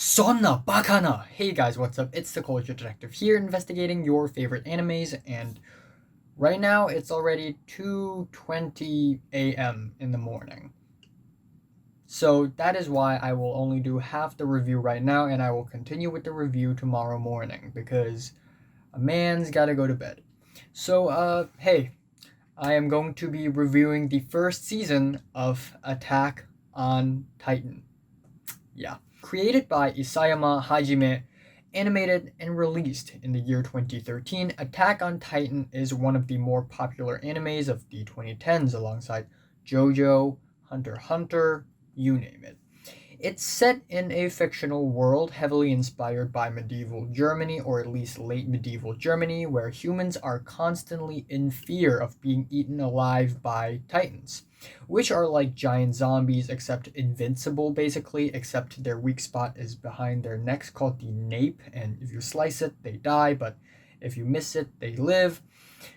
Sonna Bakana! Hey guys, what's up? It's the Culture Detective here, investigating your favorite animes, and right now it's already 2:20 a.m. in the morning. So that is why I will only do half the review right now, and I will continue with the review tomorrow morning, because a man's gotta go to bed. So, hey, I am going to be reviewing the first season of Attack on Titan. Yeah. Created by Isayama Hajime, animated and released in the year 2013, Attack on Titan is one of the more popular animes of the 2010s alongside JoJo, Hunter x Hunter, you name it. It's set in a fictional world heavily inspired by medieval Germany, or at least late medieval Germany, where humans are constantly in fear of being eaten alive by titans, which are like giant zombies except invincible basically, except their weak spot is behind their necks called the nape, and if you slice it, they die, but if you miss it, they live.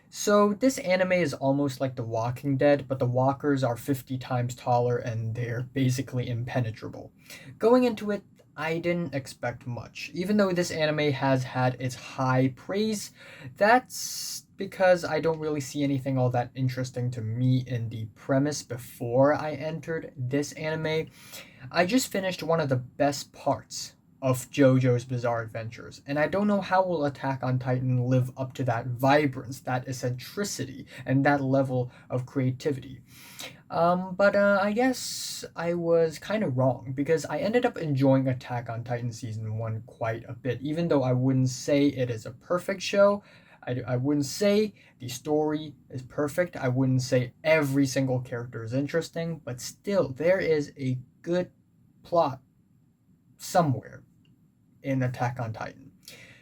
So this anime is almost like The Walking Dead, but the walkers are 50 times taller and they're basically impenetrable. Going into it, I didn't expect much. Even though this anime has had its high praise, that's because I don't really see anything all that interesting to me in the premise before I entered this anime. I just finished one of the best parts of JoJo's Bizarre Adventures, and I don't know how will Attack on Titan live up to that vibrance, that eccentricity, and that level of creativity. But I guess I was kind of wrong because I ended up enjoying Attack on Titan Season 1 quite a bit, even though I wouldn't say it is a perfect show. I wouldn't say the story is perfect. I wouldn't say every single character is interesting, but still, there is a good plot somewhere in Attack on Titan.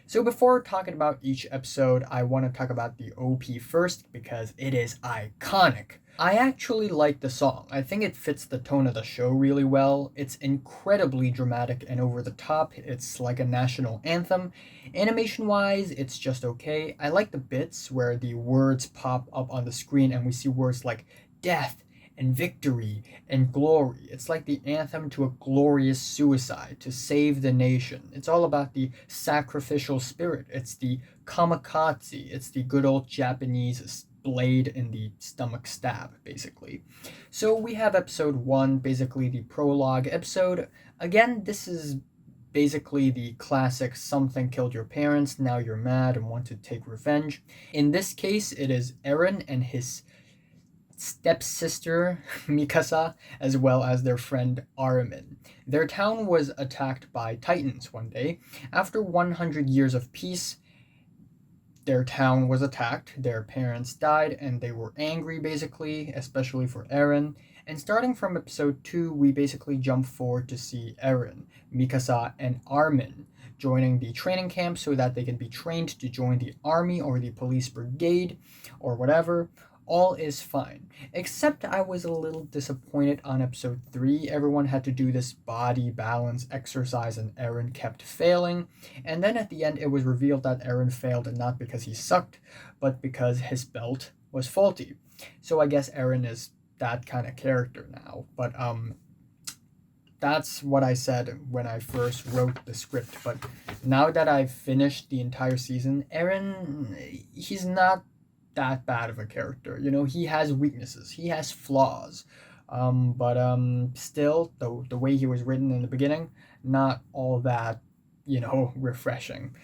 So before talking about each episode, I want to talk about the OP first because it is iconic. I actually like the song. I think it fits the tone of the show really well. It's incredibly dramatic and over the top. It's like a national anthem. Animation wise, it's just okay. I like the bits where the words pop up on the screen and we see words like death and victory and glory. It's like the anthem to a glorious suicide to save the nation. It's all about the sacrificial spirit. It's the kamikaze. It's the good old Japanese blade in the stomach stab, basically. So we have episode 1, basically the prologue episode. Again, this is basically the classic something killed your parents, now you're mad and want to take revenge. In this case, it is Eren and his stepsister Mikasa, as well as their friend Armin. Their town was attacked by titans one day. After 100 years of peace, their town was attacked, their parents died, and they were angry basically, especially for Eren. And starting from episode 2, we basically jump forward to see Eren, Mikasa, and Armin joining the training camp so that they can be trained to join the army or the police brigade or whatever. All is fine. Except I was a little disappointed on episode 3. Everyone had to do this body balance exercise and Eren kept failing. And then at the end it was revealed that Eren failed not because he sucked, but because his belt was faulty. So I guess Eren is that kind of character now. But that's what I said when I first wrote the script. But now that I've finished the entire season, Eren, he's not that bad of a character. You know, he has weaknesses, he has flaws. But still, the way he was written in the beginning, not all that, refreshing.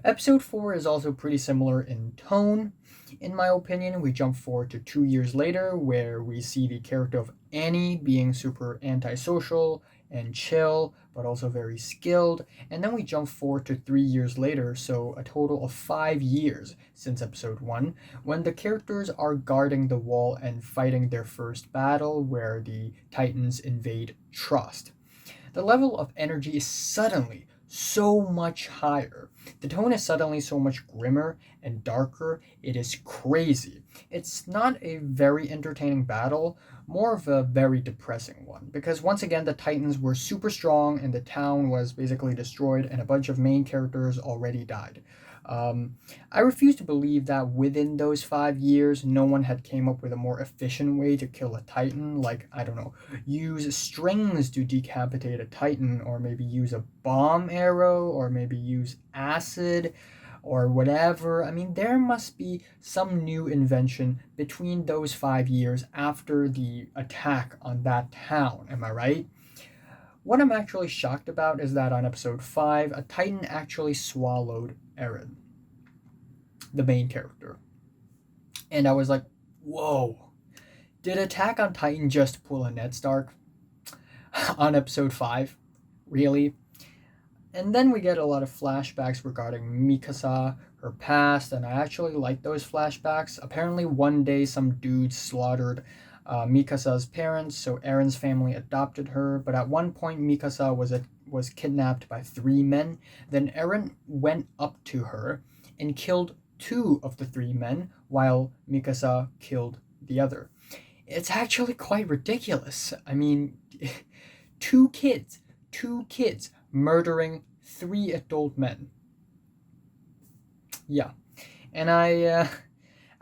Episode 4 is also pretty similar in tone, in my opinion. We jump forward to 2 years later, where we see the character of Annie being super antisocial and chill, but also very skilled. And then we jump forward to 3 years later, so a total of 5 years since episode 1, when the characters are guarding the wall and fighting their first battle, where the Titans invade Trost. The level of energy is suddenly so much higher. The tone is suddenly so much grimmer and darker. It is crazy. It's not a very entertaining battle, more of a very depressing one, because once again the Titans were super strong and the town was basically destroyed and a bunch of main characters already died. I refuse to believe that within those 5 years, no one had came up with a more efficient way to kill a Titan. Like, I don't know, use strings to decapitate a Titan, or maybe use a bomb arrow, or maybe use acid, or whatever. I mean, there must be some new invention between those 5 years after the attack on that town. Am I right? What I'm actually shocked about is that on episode 5, a Titan actually swallowed Eren, the main character. And I was like, whoa, did Attack on Titan just pull a Ned Stark on episode 5? Really? And then we get a lot of flashbacks regarding Mikasa, her past, and I actually like those flashbacks. Apparently, one day some dude slaughtered Mikasa's parents, so Eren's family adopted her. But at one point, Mikasa was kidnapped by 3 men. Then Eren went up to her and killed 2 of the 3 men, while Mikasa killed the other. It's actually quite ridiculous. I mean, two kids murdering 3 adult men. Yeah, and I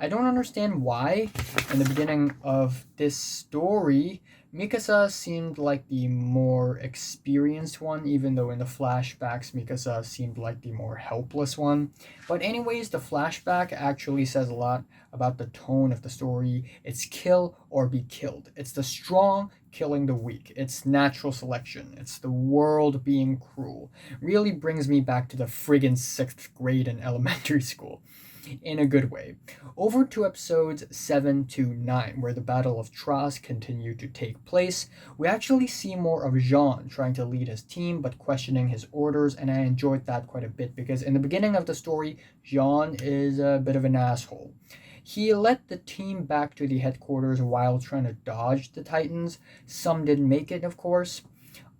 don't understand why. In the beginning of this story, Mikasa seemed like the more experienced one, even though in the flashbacks Mikasa seemed like the more helpless one. But anyways, the flashback actually says a lot about the tone of the story. It's kill or be killed. It's the strong killing the weak. It's natural selection. It's the world being cruel. Really brings me back to the friggin' 6th grade in elementary school. In a good way. Over to episodes 7 to 9, where the Battle of Trost continued to take place. We actually see more of Jean trying to lead his team, but questioning his orders, and I enjoyed that quite a bit, because in the beginning of the story, Jean is a bit of an asshole. He led the team back to the headquarters while trying to dodge the Titans. Some didn't make it, of course.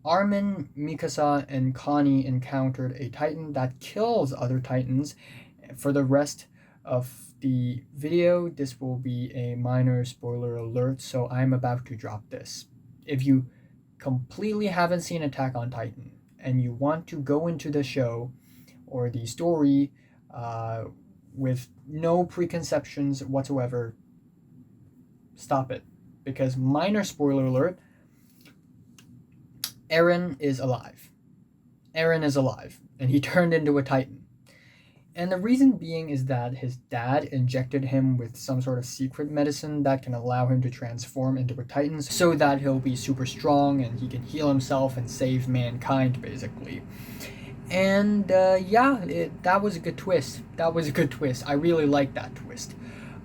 Armin, Mikasa, and Connie encountered a Titan that kills other Titans. For the rest of the video, this will be a minor spoiler alert, so I'm about to drop this. If you completely haven't seen Attack on Titan and you want to go into the show or the story with no preconceptions whatsoever, stop it. Because, minor spoiler alert, Eren is alive. Eren is alive, and he turned into a Titan. And the reason being is that his dad injected him with some sort of secret medicine that can allow him to transform into a Titan so that he'll be super strong and he can heal himself and save mankind, basically. And that was a good twist. I really like that twist.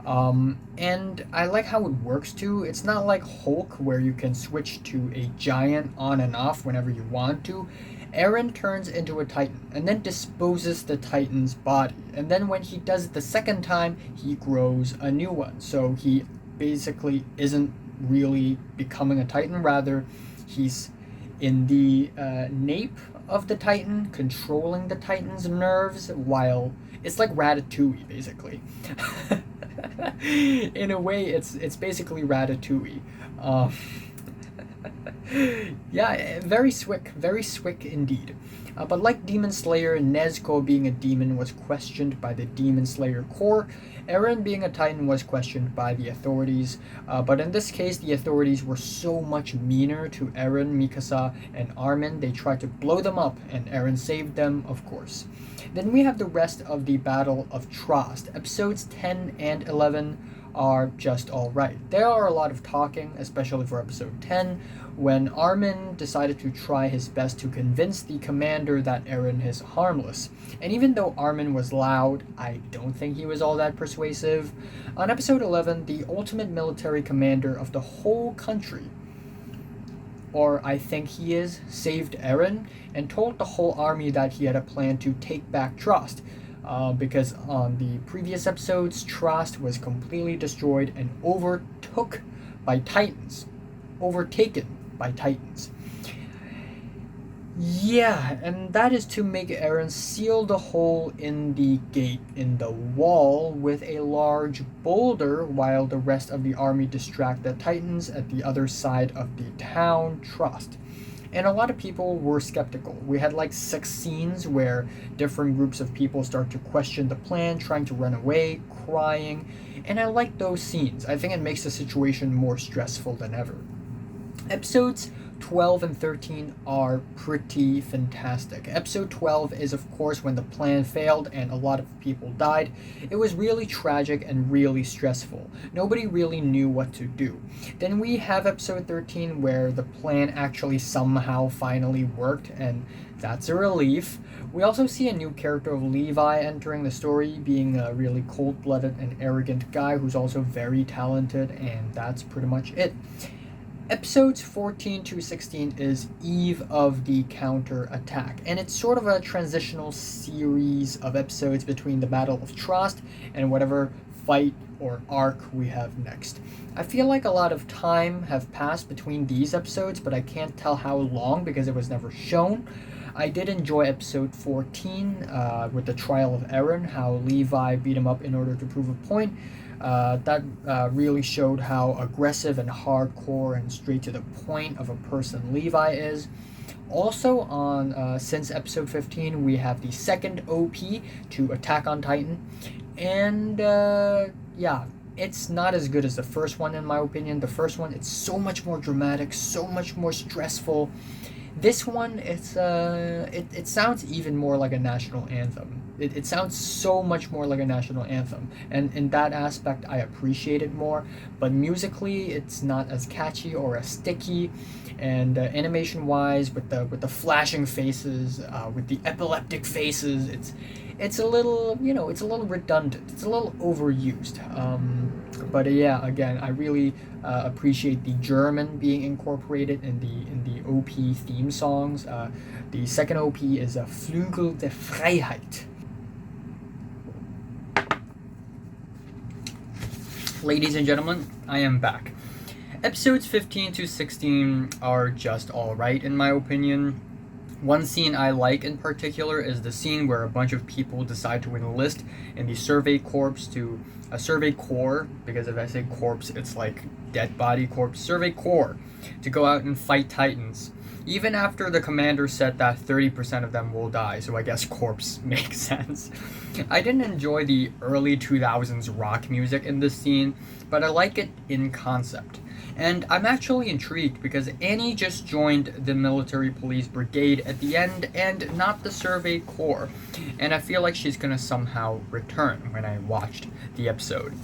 And I like how it works too. It's not like Hulk where you can switch to a giant on and off whenever you want to. Eren turns into a Titan and then disposes the Titan's body. And then when he does it the second time, he grows a new one. So he basically isn't really becoming a Titan. Rather, he's in the nape of the Titan, controlling the Titan's nerves, while it's like Ratatouille, basically. In a way, it's basically Ratatouille. Yeah, very swick indeed. But like Demon Slayer, Nezuko being a demon was questioned by the Demon Slayer Corps. Eren being a Titan was questioned by the authorities. But in this case, the authorities were so much meaner to Eren, Mikasa, and Armin. They tried to blow them up, and Eren saved them, of course. Then we have the rest of the Battle of Trost. Episodes 10 and 11 are just alright. There are a lot of talking, especially for episode 10, when Armin decided to try his best to convince the commander that Eren is harmless. And even though Armin was loud, I don't think he was all that persuasive. On episode 11, the ultimate military commander of the whole country, or I think he is, saved Eren and told the whole army that he had a plan to take back Trost. Because on the previous episodes, Trost was completely destroyed and overtaken by Titans. Yeah, and that is to make Eren seal the hole in the gate in the wall with a large boulder while the rest of the army distract the Titans at the other side of the town Trost. And a lot of people were skeptical. We had like 6 scenes where different groups of people start to question the plan, trying to run away, crying, and I like those scenes. I think it makes the situation more stressful than ever. Episodes 12 and 13 are pretty fantastic. Episode 12 is, of course, when the plan failed and a lot of people died. It was really tragic and really stressful. Nobody really knew what to do. Then we have episode 13 where the plan actually somehow finally worked, and that's a relief. We also see a new character of Levi entering the story, being a really cold-blooded and arrogant guy who's also very talented, and that's pretty much it. Episodes 14 to 16 is Eve of the Counter-Attack, and it's sort of a transitional series of episodes between the Battle of Trost and whatever fight or arc we have next. I feel like a lot of time have passed between these episodes, but I can't tell how long because it was never shown. I did enjoy episode 14 with the trial of Eren, how Levi beat him up in order to prove a point. That really showed how aggressive and hardcore and straight to the point of a person Levi is. Also, on since episode 15, we have the second OP to Attack on Titan, and yeah, it's not as good as the first one in my opinion. The first one, it's so much more dramatic, so much more stressful. This one, it sounds even more like a national anthem. It sounds so much more like a national anthem, and in that aspect, I appreciate it more. But musically, it's not as catchy or as sticky, and animation-wise, with the flashing faces, with the epileptic faces, it's a little, it's a little redundant. It's a little overused. But yeah, again, I really appreciate the German being incorporated in the OP theme songs. The second OP is Flügel der Freiheit. Ladies and gentlemen, I am back. Episodes 15 to 16 are just alright in my opinion. One scene I like in particular is the scene where a bunch of people decide to enlist in the Survey Corps to a Survey Corps, because if I say corpse, it's like dead body corps, Survey Corps, to go out and fight Titans. Even after the commander said that 30% of them will die, so I guess corpse makes sense. I didn't enjoy the early 2000s rock music in this scene, but I like it in concept. And I'm actually intrigued because Annie just joined the military police brigade at the end and not the Survey Corps. And I feel like she's gonna somehow return when I watched the episode.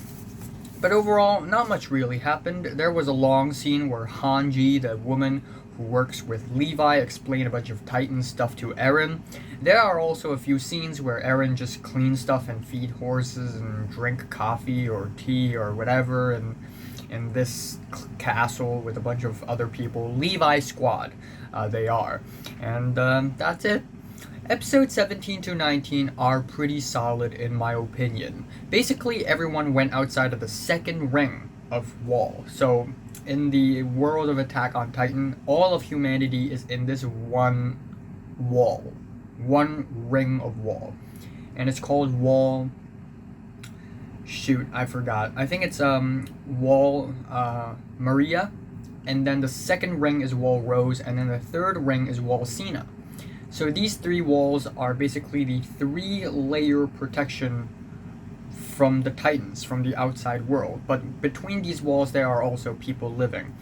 But overall, not much really happened. There was a long scene where Hanji, the woman who works with Levi, explained a bunch of Titan stuff to Eren. There are also a few scenes where Eren just cleans stuff and feed horses and drink coffee or tea or whatever, and in this castle with a bunch of other people. Levi squad, they are. And that's it. Episodes 17 to 19 are pretty solid in my opinion. Basically, everyone went outside of the second ring of wall. So, in the world of Attack on Titan, all of humanity is in this one wall. One ring of wall. And it's called Wall... Shoot, I forgot. I think it's Wall Maria, and then the second ring is Wall Rose, and then the third ring is Wall Cena. So these 3 walls are basically the 3-layer protection from the Titans, from the outside world. But between these walls, there are also people living.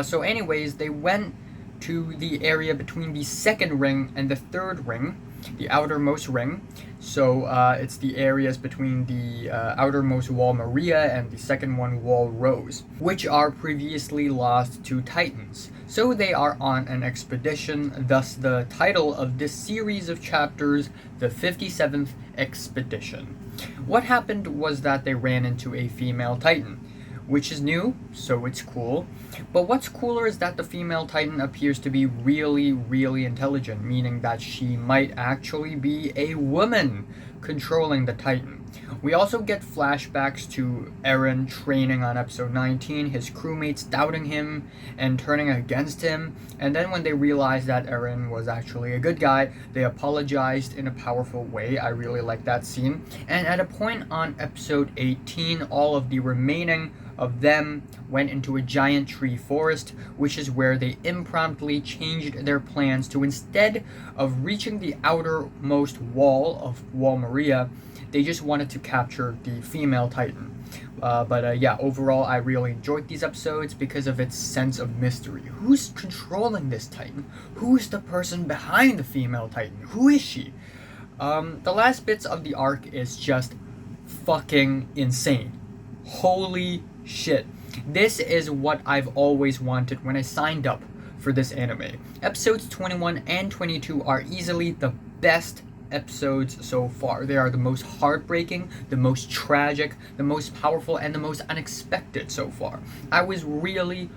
So anyways, they went to the area between the second ring and the third ring, the outermost ring. So it's the areas between the outermost Wall Maria and the second one, Wall Rose, which are previously lost to Titans. So they are on an expedition, thus the title of this series of chapters, the 57th Expedition. What happened was that they ran into a female Titan, which is new, so it's cool. But what's cooler is that the female Titan appears to be really, really intelligent, meaning that she might actually be a woman, controlling the Titan. We also get flashbacks to Eren training on episode 19, his crewmates doubting him and turning against him, and then when they realized that Eren was actually a good guy, they apologized in a powerful way. I really like that scene. And at a point on episode 18, all of the remaining of them went into a giant tree forest, which is where they impromptu changed their plans to, instead of reaching the outermost wall of Wall Maria, they just wanted to capture the female Titan. But overall, I really enjoyed these episodes because of its sense of mystery. Who's controlling this Titan? Who's the person behind the female Titan? Who is she? The last bits of the arc is just fucking insane. Holy shit. This is what I've always wanted when I signed up for this anime. Episodes 21 and 22 are easily the best episodes so far. They are the most heartbreaking, the most tragic, the most powerful, and the most unexpected so far. I was really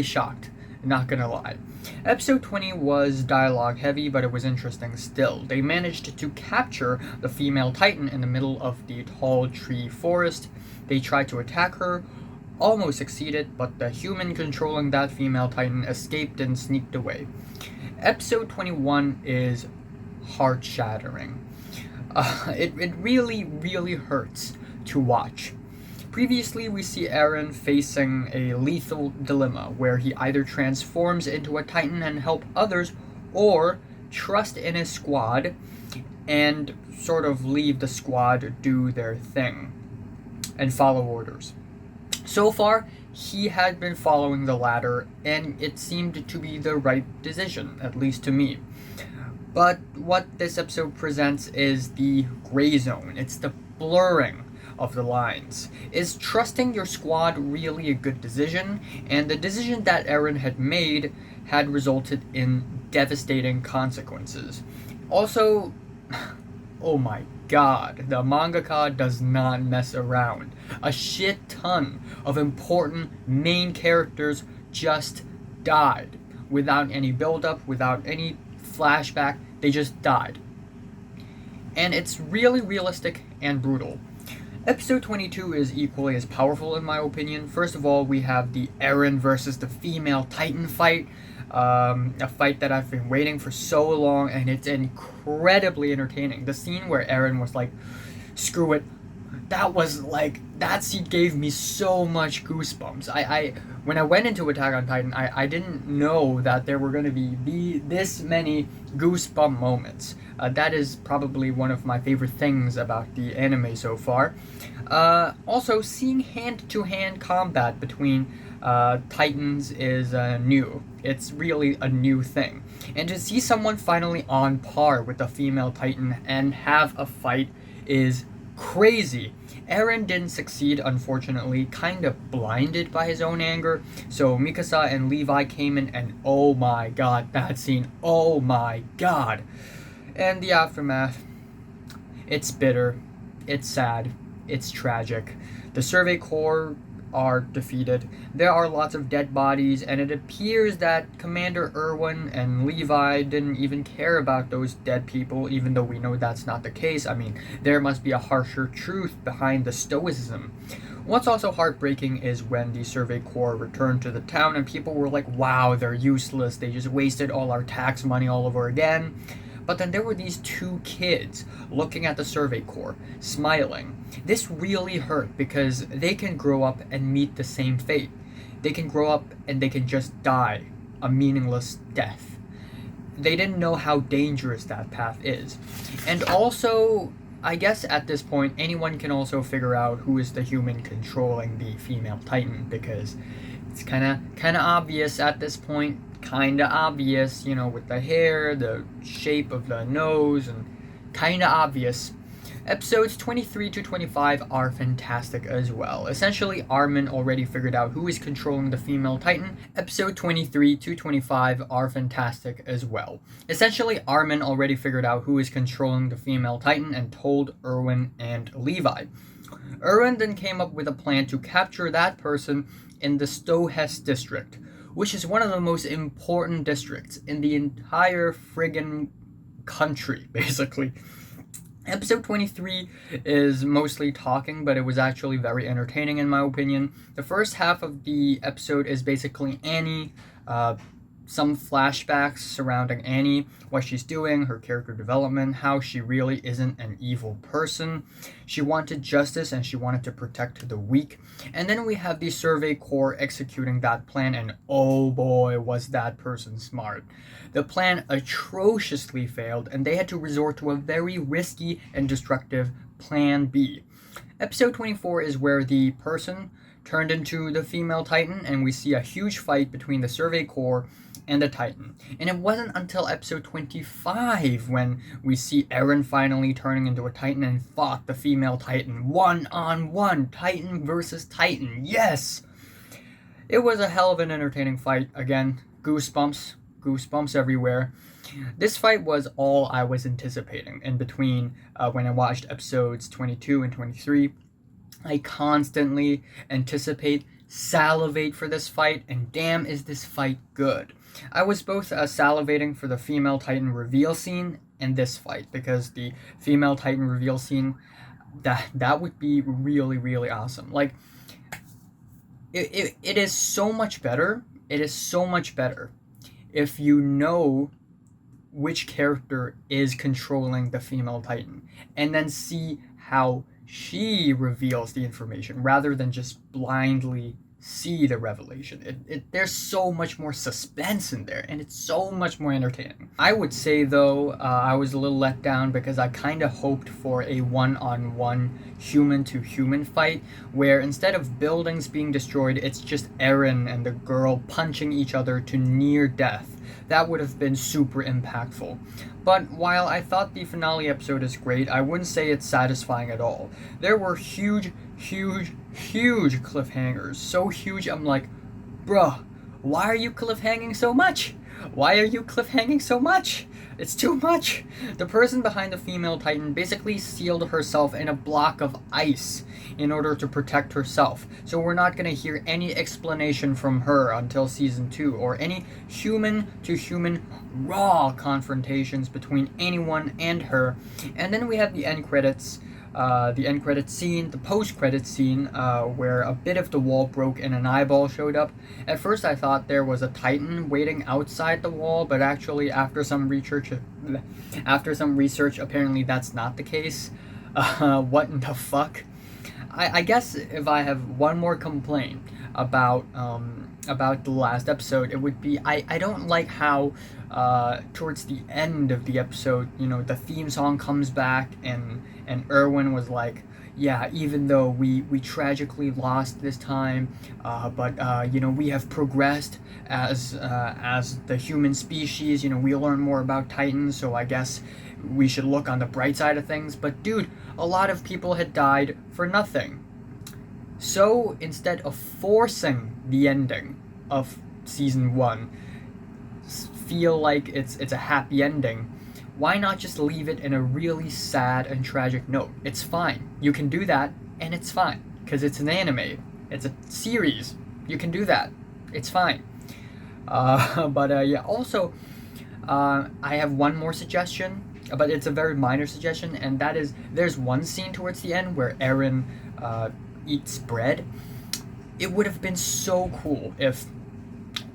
shocked, not gonna lie. Episode 20 was dialogue heavy, but it was interesting still. They managed to capture the female Titan in the middle of the tall tree forest. They tried to attack her, almost succeeded, but the human controlling that female Titan escaped and sneaked away. Episode 21 is heart-shattering. It really hurts to watch. Previously, we see Eren facing a lethal dilemma where he either transforms into a Titan and help others, or trust in his squad and sort of leave the squad do their thing and follow orders. So far, he had been following the latter, and it seemed to be the right decision, at least to me. But what this episode presents is the gray zone. It's the blurring of the lines. Is trusting your squad really a good decision? And the decision that Eren had made had resulted in devastating consequences. Also, oh my god, the mangaka does not mess around. A shit ton of important main characters just died. Without any build-up, without any flashback, they just died. And it's really realistic and brutal. Episode 22 is equally as powerful in my opinion. First of all, we have the Eren versus the female Titan fight. A fight that I've been waiting for so long, and it's incredibly entertaining. The scene where Eren was like, screw it, that scene gave me so much goosebumps. When I went into Attack on Titan, I didn't know that there were going to be this many goosebump moments. That is probably one of my favorite things about the anime so far. Also, seeing hand-to-hand combat between Titans is new. It's really a new thing. And to see someone finally on par with the female Titan and have a fight is crazy. Eren didn't succeed, unfortunately, kind of blinded by his own anger. So Mikasa and Levi came in, and oh my god, that scene, oh my god. And the aftermath, it's bitter, it's sad, it's tragic. The Survey Corps are defeated. There are lots of dead bodies, and it appears that Commander Erwin and Levi didn't even care about those dead people, even though we know that's not the case. I mean, there must be a harsher truth behind the stoicism. What's also heartbreaking is when the Survey Corps returned to the town and people were like, wow, they're useless, they just wasted all our tax money all over again. But then there were these two kids looking at the Survey Corps, smiling. This really hurt because they can grow up and meet the same fate. They can grow up and they can just die a meaningless death. They didn't know how dangerous that path is. And also, I guess at this point, anyone can also figure out who is the human controlling the female Titan, because it's kind of obvious at this point. Kinda obvious, you know, with the hair, the shape of the nose, and kinda obvious. Episodes 23 to 25 are fantastic as well. Essentially, Armin already figured out who is controlling the female Titan. Episode 23 to 25 are fantastic as well. Essentially, Armin already figured out who is controlling the female Titan and told Erwin and Levi. Erwin then came up with a plan to capture that person in the Stohess district, which is one of the most important districts in the entire friggin' country, basically. Episode 23 is mostly talking, but it was actually very entertaining in my opinion. The first half of the episode is basically Annie, some flashbacks surrounding Annie, what she's doing, her character development, how she really isn't an evil person. She wanted justice and she wanted to protect the weak. And then we have the Survey Corps executing that plan, and oh boy, was that person smart. The plan atrociously failed, and they had to resort to a very risky and destructive Plan B. Episode 24 is where the person turned into the female Titan, and we see a huge fight between the Survey Corps and the Titan. And it wasn't until episode 25 when we see Eren finally turning into a Titan and fought the female Titan. 1-on-1, Titan versus Titan. Yes! It was a hell of an entertaining fight. Again, goosebumps everywhere. This fight was all I was anticipating in between when I watched episodes 22 and 23. I constantly anticipate, salivate for this fight, and damn is this fight good. I was both salivating for the female Titan reveal scene and this fight, because the female Titan reveal scene, that would be really, really awesome. Like, it is so much better. It is so much better if you know which character is controlling the female Titan, and then see how she reveals the information rather than just blindly see the revelation. There's so much more suspense in there, and it's so much more entertaining. I would say though, I was a little let down because I kind of hoped for a one-on-one human-to-human fight, where instead of buildings being destroyed, it's just Eren and the girl punching each other to near death. That would have been super impactful. But while I thought the finale episode is great, I wouldn't say it's satisfying at all. There were huge cliffhangers. So huge, I'm like, bruh, why are you cliffhanging so much? Why are you cliffhanging so much? It's too much. The person behind the female Titan basically sealed herself in a block of ice in order to protect herself. So we're not going to hear any explanation from her until season 2, or any human to human raw confrontations between anyone and her. And then we have the end credits. The post-credit scene, where a bit of the wall broke and an eyeball showed up. At first I thought there was a Titan waiting outside the wall, but actually after some research, apparently that's not the case. What in the fuck? I guess if I have one more complaint about the last episode, it would be I don't like how towards the end of the episode, the theme song comes back and Erwin was like, yeah, even though we tragically lost this time, but we have progressed as the human species. We learn more about Titans, so I guess we should look on the bright side of things. But dude, a lot of people had died for nothing. So instead of forcing the ending of season 1, feel like it's a happy ending, why not just leave it in a really sad and tragic note? It's fine. You can do that, and it's fine, because it's an anime. It's a series. You can do that. It's fine. Also, I have one more suggestion, but it's a very minor suggestion, and that is, there's one scene towards the end where Eren eats bread. It would have been so cool if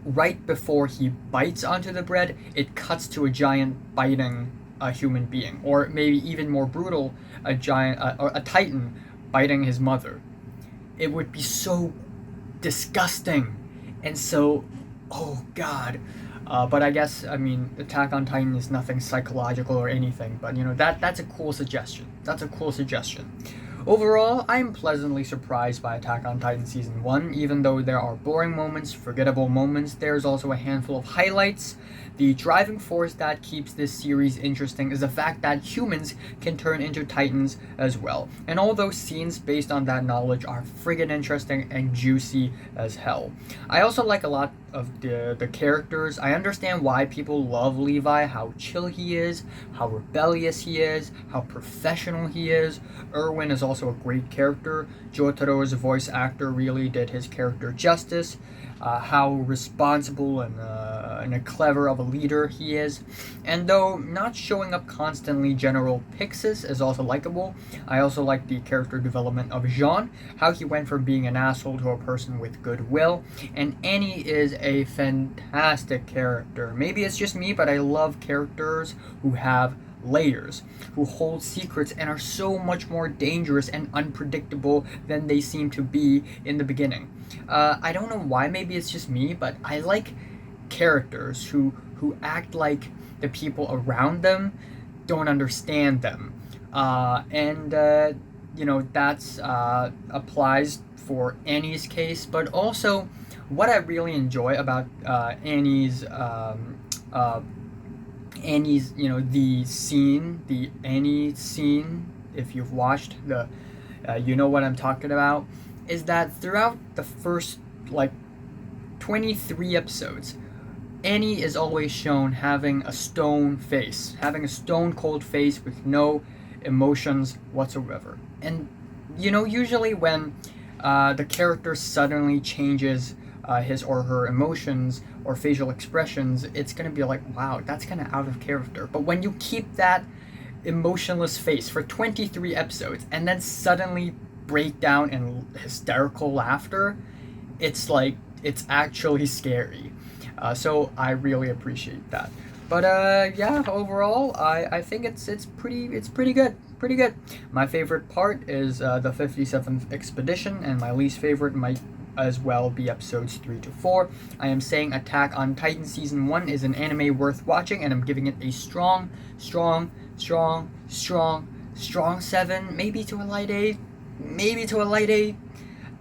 right before he bites onto the bread, it cuts to a giant biting a human being, or maybe even more brutal, a Titan biting his mother. It would be so disgusting, and so, oh god. But I guess, Attack on Titan is nothing psychological or anything, but that's a cool suggestion. Overall, I am pleasantly surprised by Attack on Titan Season 1. Even though there are boring moments, forgettable moments, there's also a handful of highlights. The driving force that keeps this series interesting is the fact that humans can turn into Titans as well. And all those scenes based on that knowledge are friggin' interesting and juicy as hell. I also like a lot of the characters. I understand why people love Levi, how chill he is, how rebellious he is, how professional he is. Erwin is also a great character. Jotaro's voice actor really did his character justice. how responsible and a clever of a leader he is. And though not showing up constantly, General Pixis is also likable. I also like the character development of Jean, how he went from being an asshole to a person with goodwill. And Annie is a fantastic character. Maybe it's just me, but I love characters who have layers, who hold secrets and are so much more dangerous and unpredictable than they seem to be in the beginning. I don't know why, maybe it's just me, but I like characters who act like the people around them don't understand them. And that's applies for Annie's case, but also what I really enjoy about Annie's, the Annie scene, if you've watched you know what I'm talking about, is that throughout the first, 23 episodes, Annie is always shown having a stone face, having a stone cold face with no emotions whatsoever. And, usually when the character suddenly changes his or her emotions or facial expressions, it's gonna be like, wow, that's kind of out of character. But when you keep that emotionless face for 23 episodes and then suddenly break down in hysterical laughter, it's actually scary. So I really appreciate that. But yeah, overall, I think it's pretty good. Pretty good. My favorite part is the 57th expedition, and my least favorite might as well be episodes 3 to 4. I am saying Attack on Titan Season 1 is an anime worth watching, and I'm giving it a strong 7, maybe to a light 8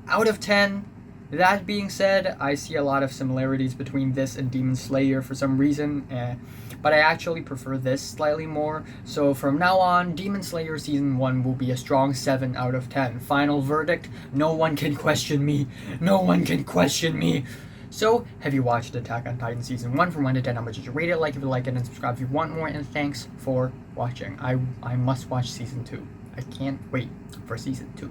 out of 10. That being said, I see a lot of similarities between this and Demon Slayer for some reason, but I actually prefer this slightly more. So from now on, Demon Slayer Season 1 will be a strong 7 out of 10. Final verdict, no one can question me. No one can question me. So, have you watched Attack on Titan Season 1 from 1 to 10? How much did you rate it? Like if you like it, and subscribe if you want more, and thanks for watching. I must watch Season 2. I can't wait for Season 2.